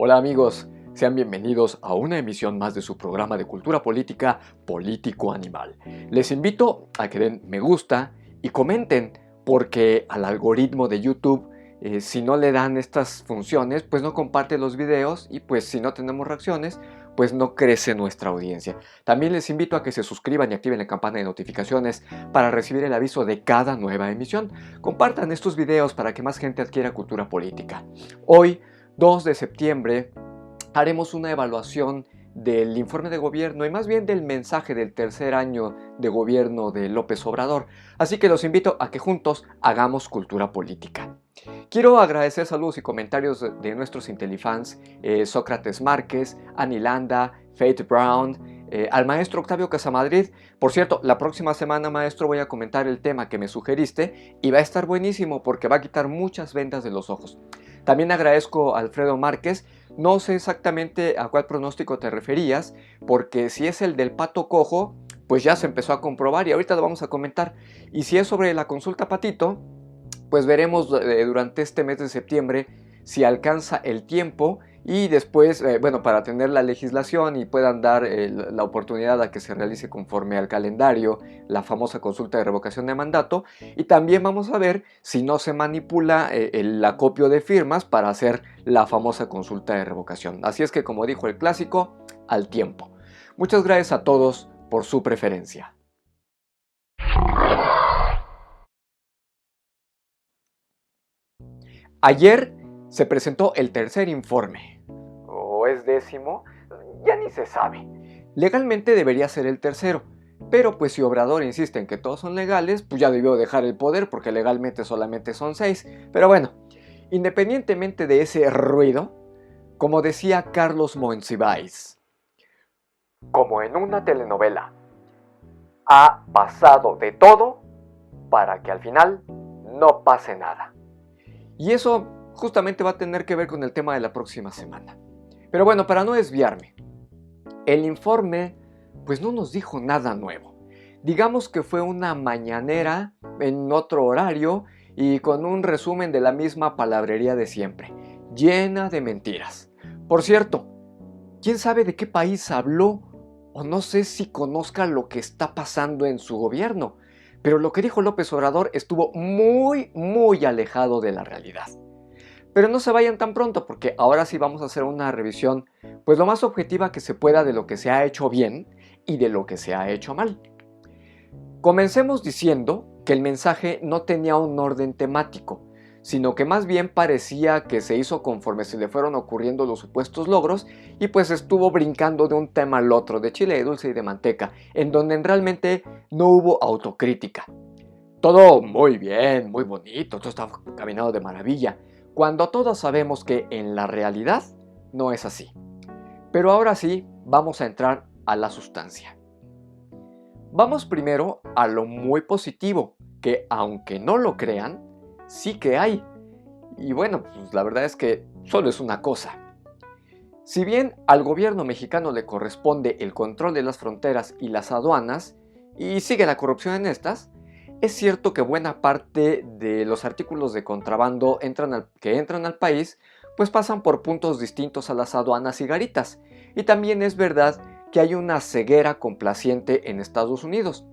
Hola amigos, sean bienvenidos a una emisión más de su programa de cultura política Político Animal. Les invito a que den me gusta y comenten porque al algoritmo de YouTube si no le dan estas funciones pues no comparte los videos y pues si no tenemos reacciones pues no crece nuestra audiencia. También les invito a que se suscriban y activen la campana de notificaciones para recibir el aviso de cada nueva emisión. Compartan estos videos para que más gente adquiera cultura política. Hoy 2 de septiembre haremos una evaluación del informe de gobierno y más bien del mensaje del tercer año de gobierno de López Obrador. Así que los invito a que juntos hagamos cultura política. Quiero agradecer saludos y comentarios de nuestros Intelifans, Sócrates Márquez, Annie Landa, Faith Brown, al maestro Octavio Casamadrid. Por cierto, la próxima semana, maestro, voy a comentar el tema que me sugeriste y va a estar buenísimo porque va a quitar muchas vendas de los ojos. También agradezco a Alfredo Márquez. No sé exactamente a cuál pronóstico te referías, porque si es el del pato cojo, pues ya se empezó a comprobar y ahorita lo vamos a comentar. Y si es sobre la consulta patito, pues veremos durante este mes de septiembre si alcanza el tiempo y después, para tener la legislación y puedan dar la oportunidad a que se realice conforme al calendario la famosa consulta de revocación de mandato. Y también vamos a ver si no se manipula el acopio de firmas para hacer la famosa consulta de revocación. Así es que, como dijo el clásico, al tiempo. Muchas gracias a todos por su preferencia. Ayer se presentó el tercer informe. ¿O es décimo? Ya ni se sabe. Legalmente debería ser el tercero, pero pues si Obrador insiste en que todos son legales, pues ya debió dejar el poder porque legalmente solamente son 6. Pero bueno, independientemente de ese ruido, como decía Carlos Monsiváis, como en una telenovela, ha pasado de todo para que al final no pase nada. Y eso justamente va a tener que ver con el tema de la próxima semana. Pero bueno, para no desviarme, el informe pues no nos dijo nada nuevo. Digamos que fue una mañanera en otro horario y con un resumen de la misma palabrería de siempre, llena de mentiras. Por cierto, ¿quién sabe de qué país habló? O no sé si conozca lo que está pasando en su gobierno. Pero lo que dijo López Obrador estuvo muy alejado de la realidad. Pero no se vayan tan pronto porque ahora sí vamos a hacer una revisión pues lo más objetiva que se pueda de lo que se ha hecho bien y de lo que se ha hecho mal. Comencemos diciendo que el mensaje no tenía un orden temático, sino que más bien parecía que se hizo conforme se le fueron ocurriendo los supuestos logros y pues estuvo brincando de un tema al otro, de chile de dulce y de manteca, en donde realmente no hubo autocrítica. Todo muy bien, muy bonito, todo está caminando de maravilla, cuando todos sabemos que en la realidad no es así. Pero ahora sí, vamos a entrar a la sustancia. Vamos primero a lo muy positivo, que aunque no lo crean, sí que hay. Y bueno, pues la verdad es que solo es una cosa. Si bien al gobierno mexicano le corresponde el control de las fronteras y las aduanas, y sigue la corrupción en estas, es cierto que buena parte de los artículos de contrabando que entran al país pues pasan por puntos distintos a las aduanas y garitas. Y también es verdad que hay una ceguera complaciente en Estados Unidos.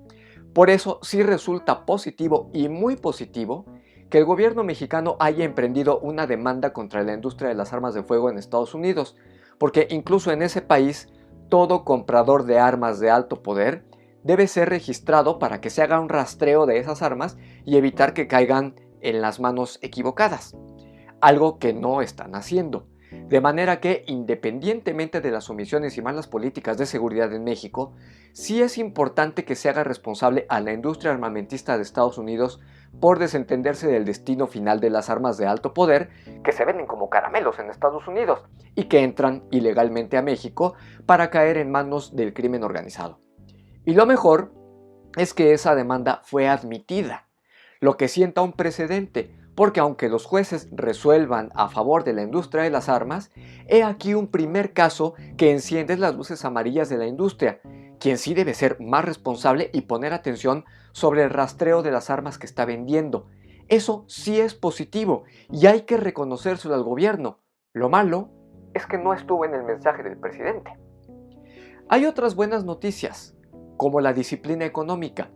Por eso sí resulta positivo y muy positivo que el gobierno mexicano haya emprendido una demanda contra la industria de las armas de fuego en Estados Unidos, porque incluso en ese país todo comprador de armas de alto poder debe ser registrado para que se haga un rastreo de esas armas y evitar que caigan en las manos equivocadas, algo que no están haciendo. De manera que, independientemente de las omisiones y malas políticas de seguridad en México, sí es importante que se haga responsable a la industria armamentista de Estados Unidos por desentenderse del destino final de las armas de alto poder que se venden como caramelos en Estados Unidos y que entran ilegalmente a México para caer en manos del crimen organizado. Y lo mejor es que esa demanda fue admitida, lo que sienta un precedente, porque aunque los jueces resuelvan a favor de la industria de las armas, he aquí un primer caso que enciende las luces amarillas de la industria, quien sí debe ser más responsable y poner atención sobre el rastreo de las armas que está vendiendo. Eso sí es positivo y hay que reconocérselo al gobierno. Lo malo es que no estuvo en el mensaje del presidente. Hay otras buenas noticias, como la disciplina económica,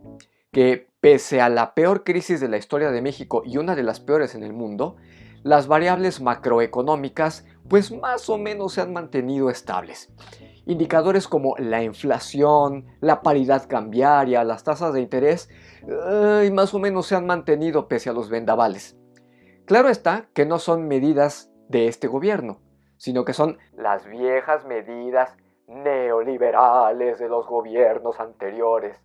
que pese a la peor crisis de la historia de México y una de las peores en el mundo, las variables macroeconómicas pues más o menos se han mantenido estables. Indicadores como la inflación, la paridad cambiaria, las tasas de interés, más o menos se han mantenido pese a los vendavales. Claro está que no son medidas de este gobierno, sino que son las viejas medidas neoliberales de los gobiernos anteriores.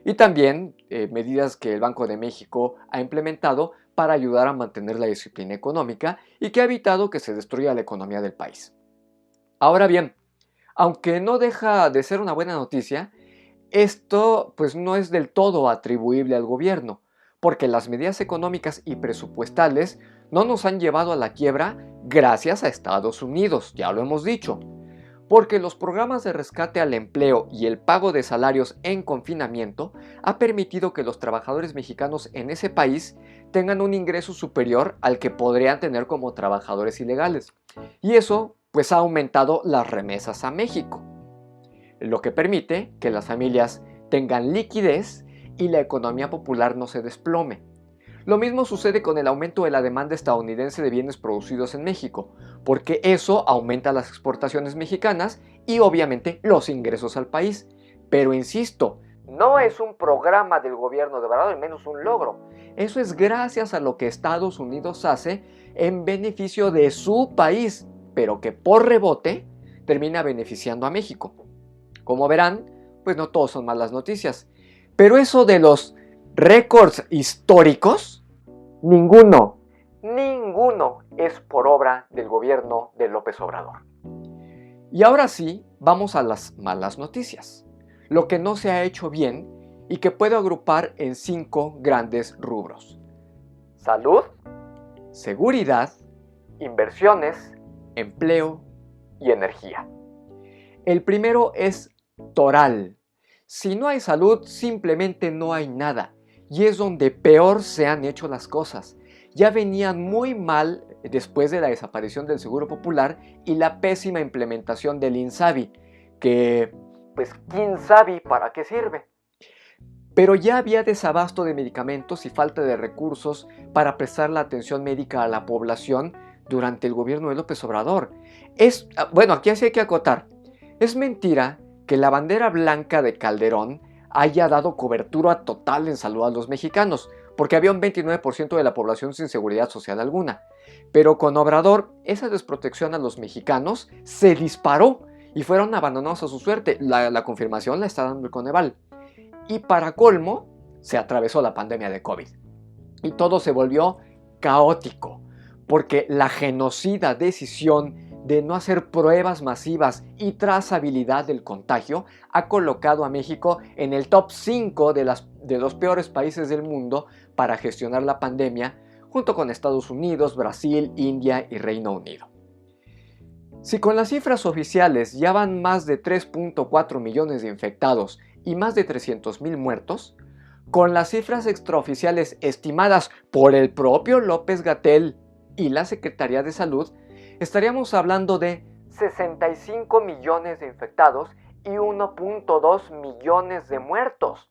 Y también medidas que el Banco de México ha implementado para ayudar a mantener la disciplina económica y que ha evitado que se destruya la economía del país. Ahora bien, aunque no deja de ser una buena noticia, esto pues no es del todo atribuible al gobierno, porque las medidas económicas y presupuestales no nos han llevado a la quiebra gracias a Estados Unidos, ya lo hemos dicho. Porque los programas de rescate al empleo y el pago de salarios en confinamiento ha permitido que los trabajadores mexicanos en ese país tengan un ingreso superior al que podrían tener como trabajadores ilegales. Y eso pues ha aumentado las remesas a México, lo que permite que las familias tengan liquidez y la economía popular no se desplome. Lo mismo sucede con el aumento de la demanda estadounidense de bienes producidos en México, porque eso aumenta las exportaciones mexicanas y obviamente los ingresos al país. Pero insisto, no es un programa del gobierno de Obrador, al menos un logro. Eso es gracias a lo que Estados Unidos hace en beneficio de su país, pero que por rebote termina beneficiando a México. Como verán, pues no todos son malas noticias. Pero eso de los récords históricos, ninguno es por obra del gobierno de López Obrador. Y ahora sí, vamos a las malas noticias. Lo que no se ha hecho bien y que puedo agrupar en 5 grandes rubros: salud, seguridad, inversiones, empleo y energía. El primero es toral. Si no hay salud, simplemente no hay nada. Y es donde peor se han hecho las cosas. Ya venían muy mal después de la desaparición del Seguro Popular y la pésima implementación del INSABI, que pues quién sabe para qué sirve. Pero ya había desabasto de medicamentos y falta de recursos para prestar la atención médica a la población durante el gobierno de López Obrador. Bueno, aquí sí hay que acotar. Es mentira que la bandera blanca de Calderón haya dado cobertura total en salud a los mexicanos, porque había un 29% de la población sin seguridad social alguna. Pero con Obrador, esa desprotección a los mexicanos se disparó y fueron abandonados a su suerte. La confirmación la está dando el Coneval. Y para colmo, se atravesó la pandemia de COVID. Y todo se volvió caótico, porque la genocida decisión de no hacer pruebas masivas y trazabilidad del contagio ha colocado a México en el top 5 de los peores países del mundo para gestionar la pandemia, junto con Estados Unidos, Brasil, India y Reino Unido. Si con las cifras oficiales ya van más de 3.4 millones de infectados y más de 300,000 muertos, con las cifras extraoficiales estimadas por el propio López-Gatell y la Secretaría de Salud, estaríamos hablando de 65 millones de infectados y 1.2 millones de muertos.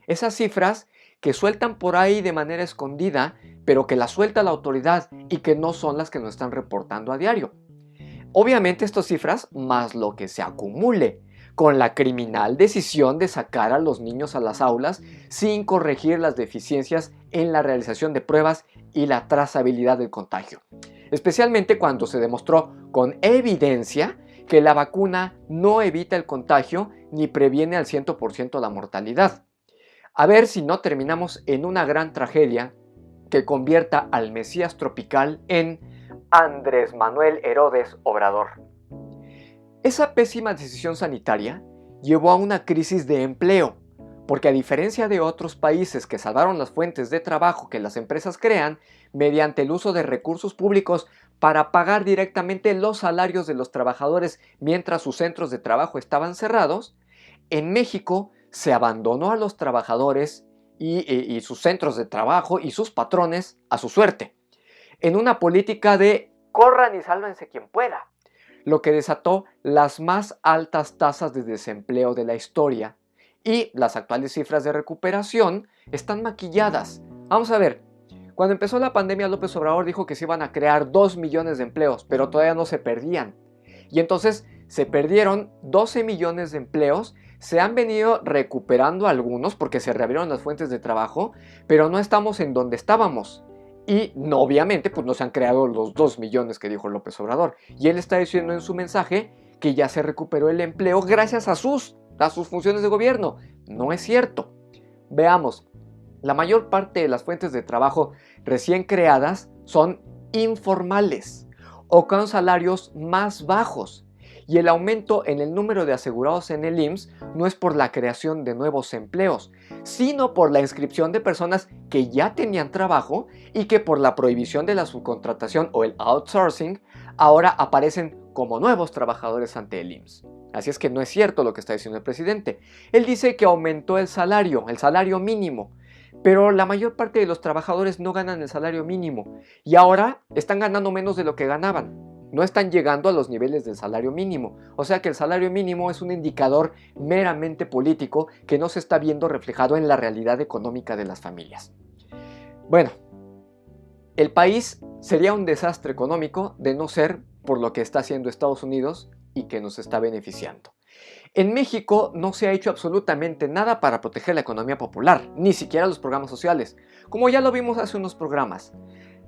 Esas cifras que sueltan por ahí de manera escondida, pero que las suelta la autoridad y que no son las que nos están reportando a diario. Obviamente estas cifras más lo que se acumule, con la criminal decisión de sacar a los niños a las aulas sin corregir las deficiencias en la realización de pruebas y la trazabilidad del contagio. Especialmente cuando se demostró con evidencia que la vacuna no evita el contagio ni previene al 100% la mortalidad. A ver si no terminamos en una gran tragedia que convierta al Mesías tropical en Andrés Manuel Herodes Obrador. Esa pésima decisión sanitaria llevó a una crisis de empleo, porque a diferencia de otros países que salvaron las fuentes de trabajo que las empresas crean mediante el uso de recursos públicos para pagar directamente los salarios de los trabajadores mientras sus centros de trabajo estaban cerrados, en México se abandonó a los trabajadores y sus centros de trabajo y sus patrones a su suerte, en una política de corran y sálvense quien pueda. lo que desató las más altas tasas de desempleo de la historia. Y las actuales cifras de recuperación están maquilladas. Vamos a ver, cuando empezó la pandemia López Obrador dijo que se iban a crear 2 millones de empleos, pero todavía no se perdían. Y entonces se perdieron 12 millones de empleos, se han venido recuperando algunos porque se reabrieron las fuentes de trabajo, pero no estamos en donde estábamos. Y no, obviamente pues no se han creado los 2 millones que dijo López Obrador. Y él está diciendo en su mensaje que ya se recuperó el empleo gracias a sus funciones de gobierno. No es cierto. Veamos, la mayor parte de las fuentes de trabajo recién creadas son informales o con salarios más bajos. Y el aumento en el número de asegurados en el IMSS no es por la creación de nuevos empleos, sino por la inscripción de personas que ya tenían trabajo y que por la prohibición de la subcontratación o el outsourcing ahora aparecen como nuevos trabajadores ante el IMSS. Así es que no es cierto lo que está diciendo el presidente. Él dice que aumentó el salario mínimo, pero la mayor parte de los trabajadores no ganan el salario mínimo y ahora están ganando menos de lo que ganaban. No están llegando a los niveles del salario mínimo. O sea que el salario mínimo es un indicador meramente político que no se está viendo reflejado en la realidad económica de las familias. Bueno, el país sería un desastre económico de no ser por lo que está haciendo Estados Unidos y que nos está beneficiando. En México no se ha hecho absolutamente nada para proteger la economía popular, ni siquiera los programas sociales, como ya lo vimos hace unos programas.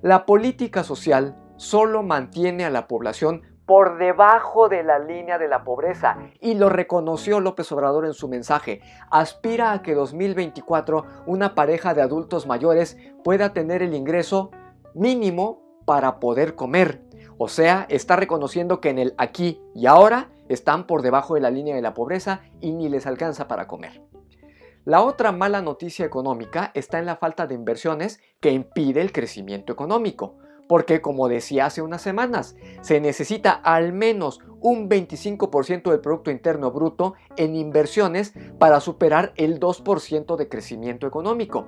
La política social solo mantiene a la población por debajo de la línea de la pobreza y lo reconoció López Obrador en su mensaje. Aspira a que 2024 una pareja de adultos mayores pueda tener el ingreso mínimo para poder comer. O sea, está reconociendo que en el aquí y ahora están por debajo de la línea de la pobreza y ni les alcanza para comer. La otra mala noticia económica está en la falta de inversiones que impide el crecimiento económico. Porque, como decía hace unas semanas, se necesita al menos un 25% del Producto Interno Bruto en inversiones para superar el 2% de crecimiento económico.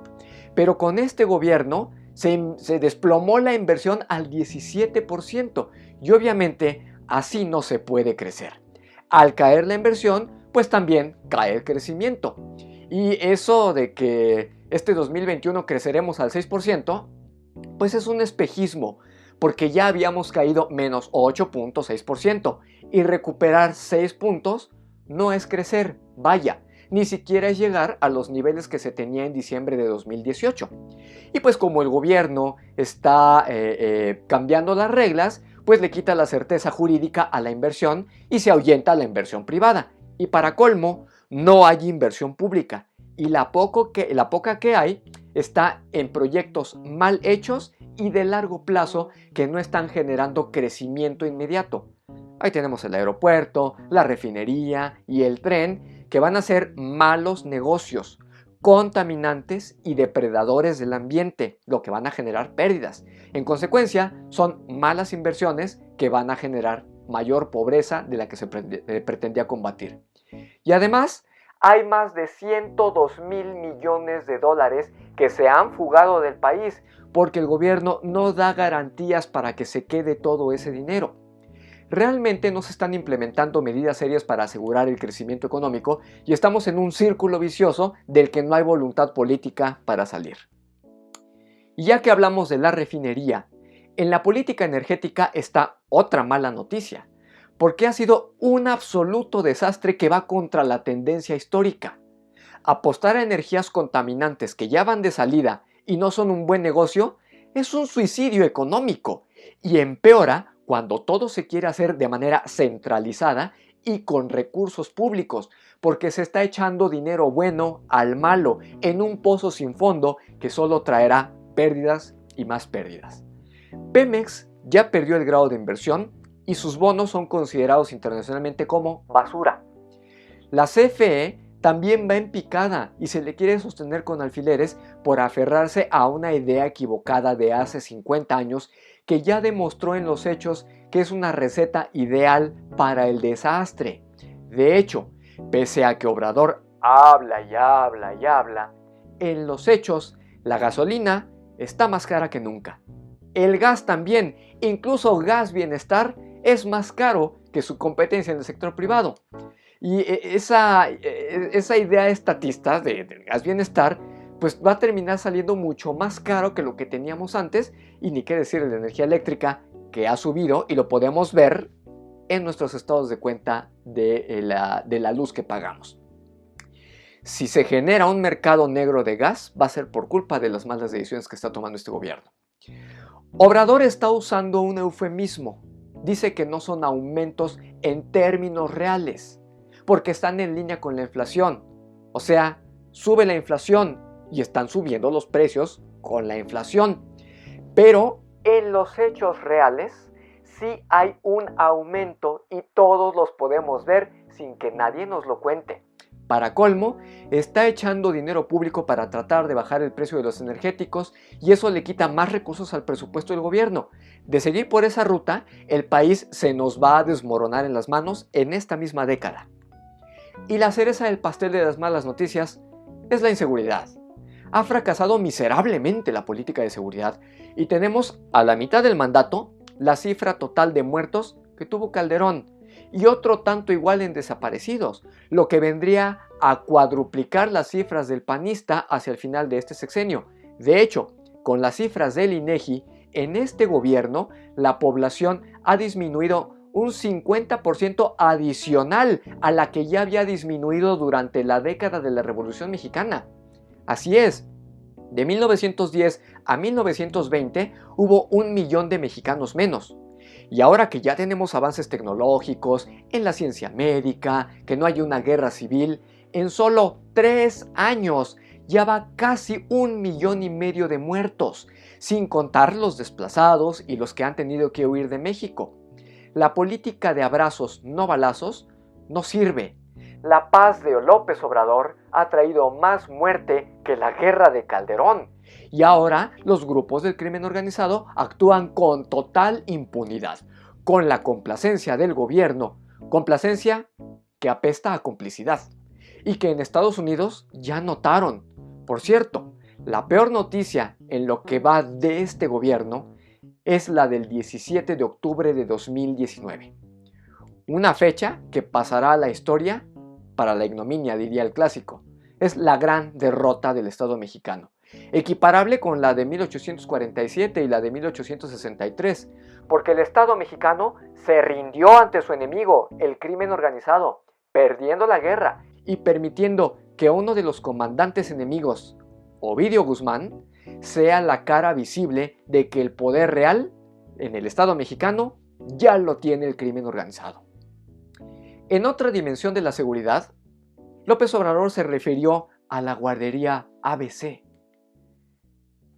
Pero con este gobierno se desplomó la inversión al 17% y obviamente así no se puede crecer. Al caer la inversión, pues también cae el crecimiento. Y eso de que este 2021 creceremos al 6%, pues es un espejismo, porque ya habíamos caído menos 8.6% y recuperar 6 puntos no es crecer, vaya, ni siquiera es llegar a los niveles que se tenía en diciembre de 2018. Y pues como el gobierno está cambiando las reglas, pues le quita la certeza jurídica a la inversión y se ahuyenta la inversión privada. Y para colmo, no hay inversión pública y la poca que hay está en proyectos mal hechos y de largo plazo que no están generando crecimiento inmediato. Ahí tenemos el aeropuerto, la refinería y el tren, que van a ser malos negocios, contaminantes y depredadores del ambiente, lo que van a generar pérdidas. En consecuencia, son malas inversiones que van a generar mayor pobreza de la que se pretendía combatir. Y además, hay más de 102,000 millones de dólares que se han fugado del país porque el gobierno no da garantías para que se quede todo ese dinero. Realmente no se están implementando medidas serias para asegurar el crecimiento económico y estamos en un círculo vicioso del que no hay voluntad política para salir. Y ya que hablamos de la refinería, en la política energética está otra mala noticia, porque ha sido un absoluto desastre que va contra la tendencia histórica. Apostar a energías contaminantes que ya van de salida y no son un buen negocio es un suicidio económico y empeora cuando todo se quiere hacer de manera centralizada y con recursos públicos, porque se está echando dinero bueno al malo en un pozo sin fondo que solo traerá pérdidas y más pérdidas. Pemex ya perdió el grado de inversión y sus bonos son considerados internacionalmente como basura. La CFE también va en picada y se le quiere sostener con alfileres por aferrarse a una idea equivocada de hace 50 años que ya demostró en los hechos que es una receta ideal para el desastre. De hecho, pese a que Obrador habla y habla y habla, en los hechos la gasolina está más cara que nunca. El gas también, incluso Gas Bienestar, es más caro que que su competencia en el sector privado. Y esa idea estatista del gas bienestar pues va a terminar saliendo mucho más caro que lo que teníamos antes, y ni qué decir de la energía eléctrica, que ha subido y lo podemos ver en nuestros estados de cuenta de la luz que pagamos. Si se genera un mercado negro de gas, va a ser por culpa de las malas decisiones que está tomando este gobierno. Obrador está usando un eufemismo. Dice que no son aumentos en términos reales, porque están en línea con la inflación. O sea, sube la inflación y están subiendo los precios con la inflación. Pero en los hechos reales sí hay un aumento y todos los podemos ver sin que nadie nos lo cuente. Para colmo, está echando dinero público para tratar de bajar el precio de los energéticos, y eso le quita más recursos al presupuesto del gobierno. De seguir por esa ruta, el país se nos va a desmoronar en las manos en esta misma década. Y la cereza del pastel de las malas noticias es la inseguridad. Ha fracasado miserablemente la política de seguridad y tenemos a la mitad del mandato la cifra total de muertos que tuvo Calderón y otro tanto igual en desaparecidos, lo que vendría a cuadruplicar las cifras del panista hacia el final de este sexenio. De hecho, con las cifras del INEGI, en este gobierno la población ha disminuido un 50% adicional a la que ya había disminuido durante la década de la Revolución Mexicana. Así es, de 1910 a 1920 hubo 1 millón de mexicanos menos. Y ahora que ya tenemos avances tecnológicos en la ciencia médica, que no hay una guerra civil, en solo 3 años ya va casi 1,5 millones de muertos, sin contar los desplazados y los que han tenido que huir de México. La política de abrazos, no balazos, no sirve. La paz de López Obrador ha traído más muerte que la guerra de Calderón. Y ahora los grupos del crimen organizado actúan con total impunidad, con la complacencia del gobierno, complacencia que apesta a complicidad, y que en Estados Unidos ya notaron. Por cierto, la peor noticia en lo que va de este gobierno es la del 17 de octubre de 2019. Una fecha que pasará a la historia para la ignominia, diría el clásico. Es la gran derrota del Estado mexicano, equiparable con la de 1847 y la de 1863, porque el Estado mexicano se rindió ante su enemigo, el crimen organizado, perdiendo la guerra y permitiendo que uno de los comandantes enemigos, Ovidio Guzmán, sea la cara visible de que el poder real en el Estado mexicano ya lo tiene el crimen organizado. En otra dimensión de la seguridad, López Obrador se refirió a la guardería ABC.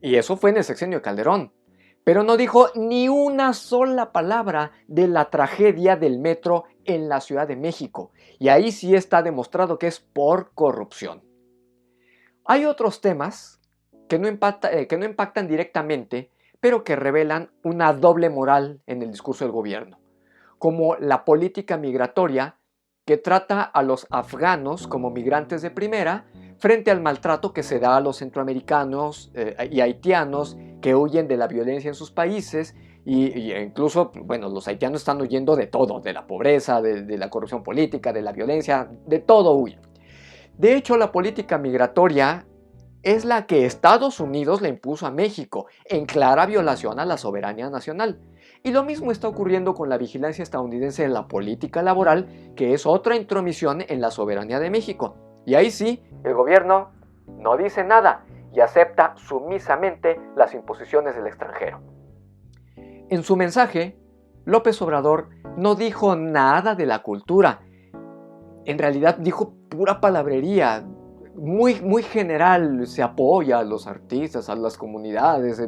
Y eso fue en el sexenio de Calderón, pero no dijo ni una sola palabra de la tragedia del metro en la Ciudad de México, y ahí sí está demostrado que es por corrupción. Hay otros temas que no impactan directamente, pero que revelan una doble moral en el discurso del gobierno, como la política migratoria que trata a los afganos como migrantes de primera frente al maltrato que se da a los centroamericanos y haitianos que huyen de la violencia en sus países, y incluso, bueno, los haitianos están huyendo de todo, de la pobreza, de la corrupción política, de la violencia, de todo huyen. De hecho, la política migratoria es la que Estados Unidos le impuso a México, en clara violación a la soberanía nacional. Y lo mismo está ocurriendo con la vigilancia estadounidense en la política laboral, que es otra intromisión en la soberanía de México. Y ahí sí, el gobierno no dice nada y acepta sumisamente las imposiciones del extranjero. En su mensaje, López Obrador no dijo nada de la cultura. En realidad dijo pura palabrería, muy general. Se apoya a los artistas, a las comunidades,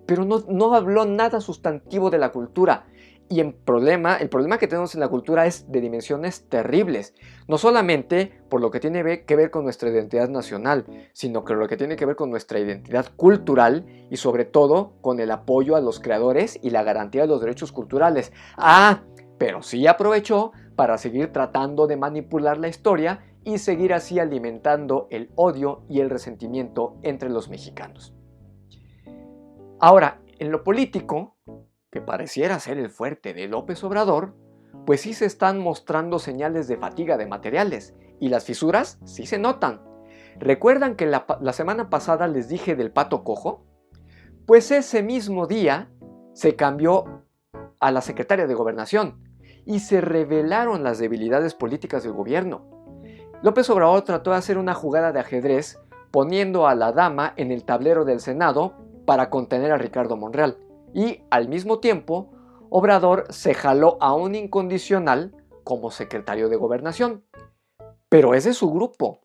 pero no habló nada sustantivo de la cultura. Y el problema que tenemos en la cultura es de dimensiones terribles, no solamente por lo que tiene que ver con nuestra identidad nacional, sino que lo que tiene que ver con nuestra identidad cultural y sobre todo con el apoyo a los creadores y la garantía de los derechos culturales. Pero sí aprovechó para seguir tratando de manipular la historia y seguir así alimentando el odio y el resentimiento entre los mexicanos. Ahora, en lo político, que pareciera ser el fuerte de López Obrador, pues sí se están mostrando señales de fatiga de materiales y las fisuras sí se notan. ¿Recuerdan que la semana pasada les dije del pato cojo? Pues ese mismo día se cambió a la secretaria de Gobernación y se revelaron las debilidades políticas del gobierno. López Obrador trató de hacer una jugada de ajedrez poniendo a la dama en el tablero del Senado para contener a Ricardo Monreal y al mismo tiempo Obrador se jaló a un incondicional como secretario de Gobernación. Pero es de su grupo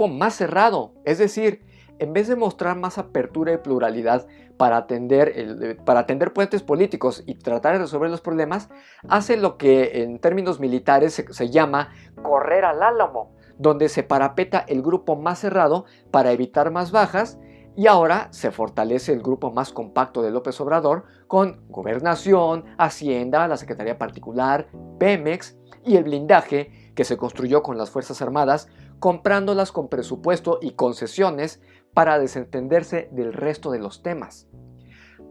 más cerrado, es decir, en vez de mostrar más apertura y pluralidad para atender puentes políticos y tratar de resolver los problemas, hace lo que en términos militares se llama correr al álamo, donde se parapeta el grupo más cerrado para evitar más bajas, y ahora se fortalece el grupo más compacto de López Obrador con Gobernación, Hacienda, la Secretaría Particular, Pemex y el blindaje que se construyó con las Fuerzas Armadas, comprándolas con presupuesto y concesiones para desentenderse del resto de los temas.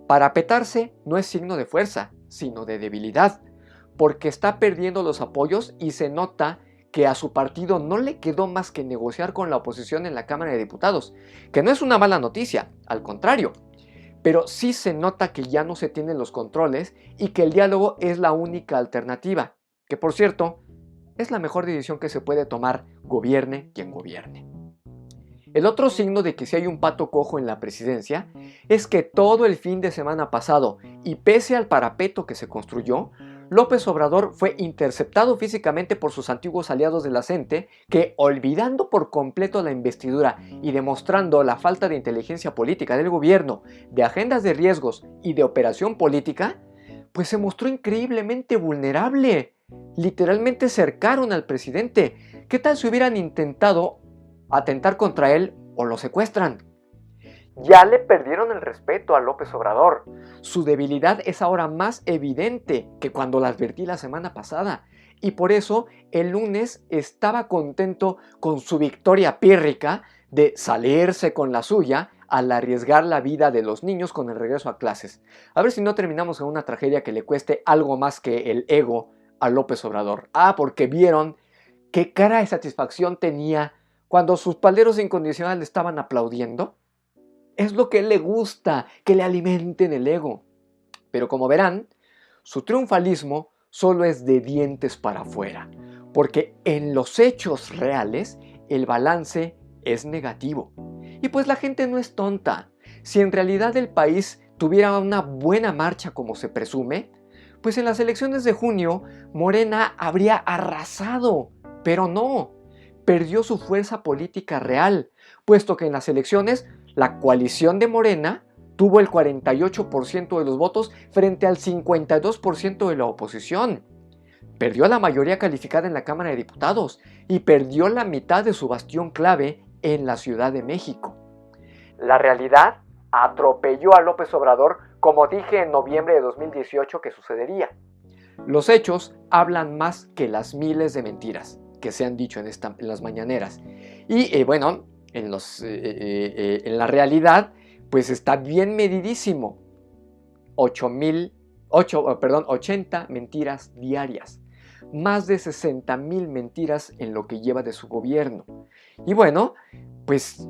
Parapetarse no es signo de fuerza, sino de debilidad, porque está perdiendo los apoyos y se nota que a su partido no le quedó más que negociar con la oposición en la Cámara de Diputados, que no es una mala noticia, al contrario, pero sí se nota que ya no se tienen los controles y que el diálogo es la única alternativa, que por cierto, es la mejor decisión que se puede tomar, gobierne quien gobierne. El otro signo de que si hay un pato cojo en la presidencia es que todo el fin de semana pasado, y pese al parapeto que se construyó, López Obrador fue interceptado físicamente por sus antiguos aliados de la CENTE que, olvidando por completo la investidura y demostrando la falta de inteligencia política del gobierno, de agendas de riesgos y de operación política, pues se mostró increíblemente vulnerable. Literalmente cercaron al presidente. ¿Qué tal si hubieran intentado atentar contra él o lo secuestran? Ya le perdieron el respeto a López Obrador. Su debilidad es ahora más evidente que cuando la advertí la semana pasada. Y por eso el lunes estaba contento con su victoria pírrica de salirse con la suya al arriesgar la vida de los niños con el regreso a clases. A ver si no terminamos en una tragedia que le cueste algo más que el ego a López Obrador. Porque vieron qué cara de satisfacción tenía cuando sus paleros incondicionales le estaban aplaudiendo. Es lo que a él le gusta, que le alimenten el ego. Pero como verán, su triunfalismo solo es de dientes para afuera, porque en los hechos reales el balance es negativo. Y pues la gente no es tonta. Si en realidad el país tuviera una buena marcha como se presume, pues en las elecciones de junio Morena habría arrasado, pero no, perdió su fuerza política real, puesto que en las elecciones la coalición de Morena tuvo el 48% de los votos frente al 52% de la oposición. Perdió la mayoría calificada en la Cámara de Diputados y perdió la mitad de su bastión clave en la Ciudad de México. La realidad atropelló a López Obrador, como dije en noviembre de 2018 que sucedería. Los hechos hablan más que las miles de mentiras que se han dicho en las mañaneras. Y bueno, en la realidad, pues está bien medidísimo. 80 mentiras diarias. Más de 60,000 mentiras en lo que lleva de su gobierno. Y bueno, pues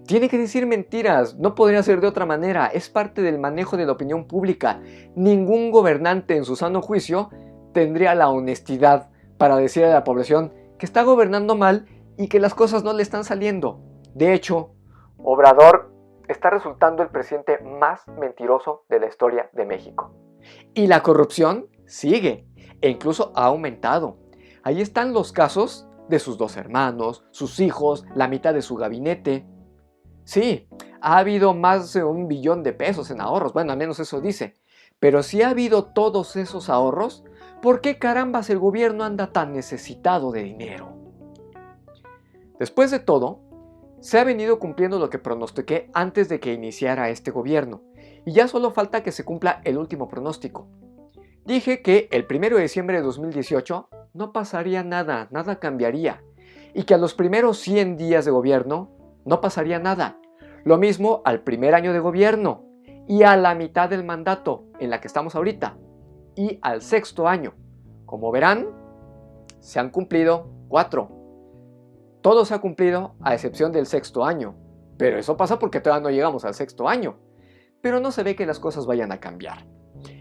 tiene que decir mentiras, no podría ser de otra manera, es parte del manejo de la opinión pública. Ningún gobernante en su sano juicio tendría la honestidad para decirle a la población que está gobernando mal y que las cosas no le están saliendo. De hecho, Obrador está resultando el presidente más mentiroso de la historia de México. Y la corrupción sigue e incluso ha aumentado. Ahí están los casos de sus 2 hermanos, sus hijos, la mitad de su gabinete. Sí, ha habido más de 1 billón de pesos en ahorros, bueno, al menos eso dice. Pero si ha habido todos esos ahorros, ¿por qué carambas el gobierno anda tan necesitado de dinero? Después de todo, se ha venido cumpliendo lo que pronostiqué antes de que iniciara este gobierno, y ya solo falta que se cumpla el último pronóstico. Dije que el 1 de diciembre de 2018 no pasaría nada, nada cambiaría, y que a los primeros 100 días de gobierno no pasaría nada. Lo mismo al primer año de gobierno, y a la mitad del mandato en la que estamos ahorita, y al 6.º año. Como verán, se han cumplido 4. Todo se ha cumplido a excepción del 6º año, pero eso pasa porque todavía no llegamos al 6º año. Pero no se ve que las cosas vayan a cambiar.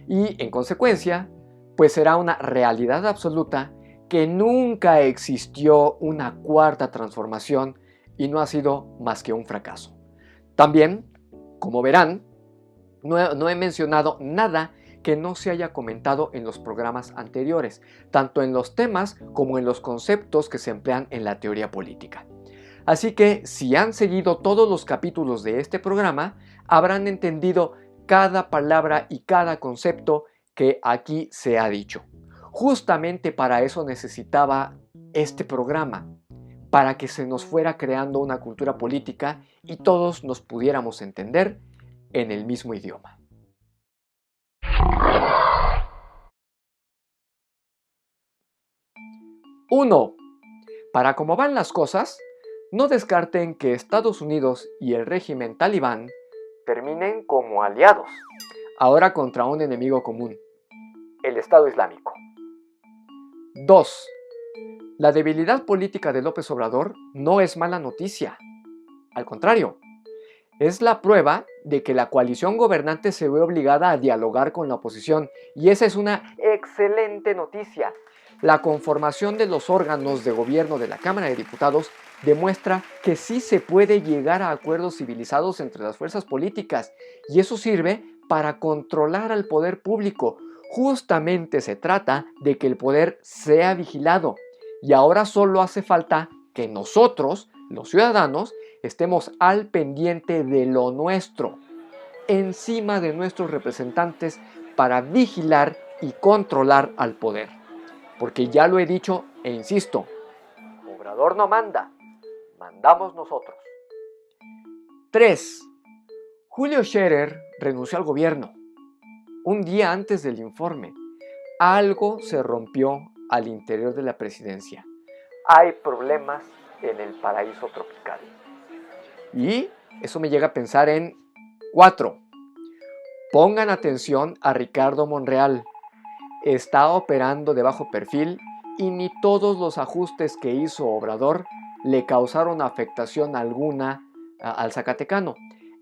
Y en consecuencia, pues será una realidad absoluta que nunca existió una 4ª transformación y no ha sido más que un fracaso. También, como verán, no he mencionado nada que no se haya comentado en los programas anteriores, tanto en los temas como en los conceptos que se emplean en la teoría política. Así que si han seguido todos los capítulos de este programa, habrán entendido cada palabra y cada concepto que aquí se ha dicho. Justamente para eso necesitaba este programa, para que se nos fuera creando una cultura política y todos nos pudiéramos entender en el mismo idioma. Uno. Para cómo van las cosas, no descarten que Estados Unidos y el régimen talibán terminen como aliados, ahora contra un enemigo común, el Estado Islámico. 2. La debilidad política de López Obrador no es mala noticia. Al contrario, es la prueba de que la coalición gobernante se ve obligada a dialogar con la oposición, y esa es una excelente noticia. La conformación de los órganos de gobierno de la Cámara de Diputados demuestra que sí se puede llegar a acuerdos civilizados entre las fuerzas políticas, y eso sirve para controlar al poder público. Justamente se trata de que el poder sea vigilado, y ahora solo hace falta que nosotros, los ciudadanos, estemos al pendiente de lo nuestro, encima de nuestros representantes, para vigilar y controlar al poder. Porque ya lo he dicho e insisto, Obrador no manda, mandamos nosotros. 3. Julio Scherer renunció al gobierno. Un día antes del informe, algo se rompió al interior de la presidencia. Hay problemas en el paraíso tropical. Y eso me llega a pensar en 4. Pongan atención a Ricardo Monreal. Está operando de bajo perfil y ni todos los ajustes que hizo Obrador le causaron afectación alguna al zacatecano.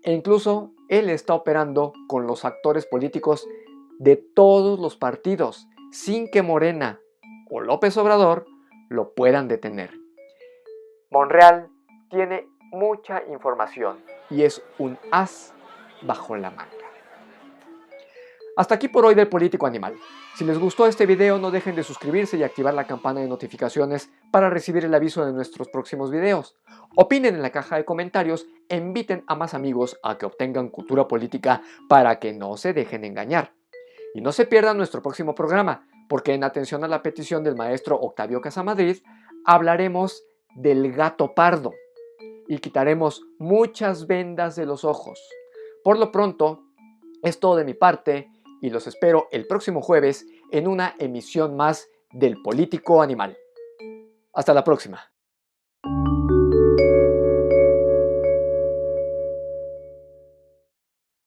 E incluso él está operando con los actores políticos de todos los partidos, sin que Morena o López Obrador lo puedan detener. Monreal tiene mucha información y es un as bajo la manga. Hasta aquí por hoy del Político Animal. Si les gustó este video, no dejen de suscribirse y activar la campana de notificaciones para recibir el aviso de nuestros próximos videos. Opinen en la caja de comentarios e inviten a más amigos a que obtengan cultura política para que no se dejen engañar. Y no se pierdan nuestro próximo programa, porque en atención a la petición del maestro Octavio Casamadrid, hablaremos del gato pardo y quitaremos muchas vendas de los ojos. Por lo pronto, es todo de mi parte y los espero el próximo jueves en una emisión más del Político Animal. Hasta la próxima.